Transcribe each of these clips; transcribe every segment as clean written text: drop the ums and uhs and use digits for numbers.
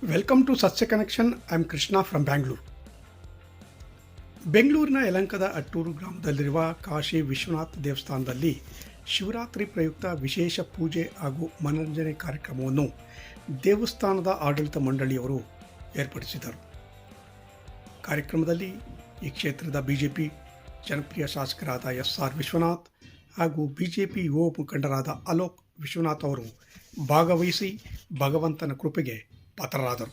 Welcome to ಸಸ್ಯ connection. I am Krishna from Bangalore. ಬೆಂಗಳೂರಿನ ಯಲಹಂಕದ ಅಟ್ಟೂರು ಗ್ರಾಮದಲ್ಲಿರುವ ಕಾಶಿ ವಿಶ್ವನಾಥ ದೇವಸ್ಥಾನದಲ್ಲಿ ಶಿವರಾತ್ರಿ ಪ್ರಯುಕ್ತ ವಿಶೇಷ ಪೂಜೆ ಹಾಗೂ ಮನರಂಜನೆ ಕಾರ್ಯಕ್ರಮವನ್ನು ದೇವಸ್ಥಾನದ ಆಡಳಿತ ಮಂಡಳಿಯವರು ಏರ್ಪಡಿಸಿದರು. ಕಾರ್ಯಕ್ರಮದಲ್ಲಿ ಈ ಕ್ಷೇತ್ರದ ಬಿಜೆಪಿ ಜನಪ್ರಿಯ ಶಾಸಕರಾದ ಎಸ್.ಆರ್. ವಿಶ್ವನಾಥ್ ಹಾಗೂ ಬಿಜೆಪಿ ಯುವ ಮುಖಂಡರಾದ ಅಲೋಕ್ ವಿಶ್ವನಾಥ್ ಅವರು ಭಾಗವಹಿಸಿ ಭಗವಂತನ ಕೃಪೆಗೆ ಪಾತ್ರರಾದರು.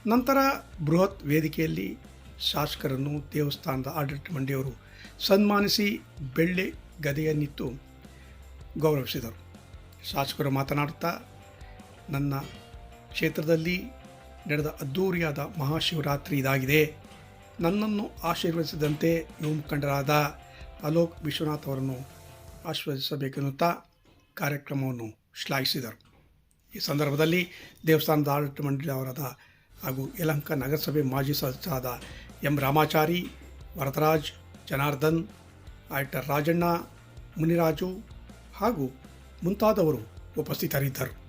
ನಂತರ ಬೃಹತ್ ವೇದಿಕೆಯಲ್ಲಿ ಶಾಸಕರನ್ನು ದೇವಸ್ಥಾನದ ಆಡಳಿತ ಮಂಡಳಿಯವರು ಸನ್ಮಾನಿಸಿ ಬೆಳ್ಳಿ ಗದೆಯನ್ನಿತ್ತು ಗೌರವಿಸಿದರು. ಶಾಸಕರು ಮಾತನಾಡುತ್ತಾ, ನನ್ನ ಕ್ಷೇತ್ರದಲ್ಲಿ ನಡೆದ ಅದ್ಧೂರಿಯಾದ ಮಹಾಶಿವರಾತ್ರಿ ಇದಾಗಿದೆ. ನನ್ನನ್ನು ಆಶೀರ್ವದಿಸಿದಂತೆ ಯುವ ಮುಖಂಡರಾದ ಅಲೋಕ್ ವಿಶ್ವನಾಥ್ ಅವರನ್ನು ಆಶೀರ್ವದಿಸಬೇಕೆನ್ನುತ್ತಾ ಕಾರ್ಯಕ್ರಮವನ್ನು ಶ್ಲಾಘಿಸಿದರು. ಈ ಸಂದರ್ಭದಲ್ಲಿ ದೇವಸ್ಥಾನದ ಆಡಳಿತ ಮಂಡಳಿಯವರಾದ ಹಾಗೂ ಯಲಹಂಕ ನಗರಸಭೆ ಮಾಜಿ ಸದಸ್ಯರಾದ ಎಂ ರಾಮಾಚಾರಿ, ವರದರಾಜ್, ಜನಾರ್ದನ್, ಆಯಿಟರ್ ರಾಜಣ್ಣ, ಮುನಿರಾಜು ಹಾಗೂ ಮುಂತಾದವರು ಉಪಸ್ಥಿತರಿದ್ದರು.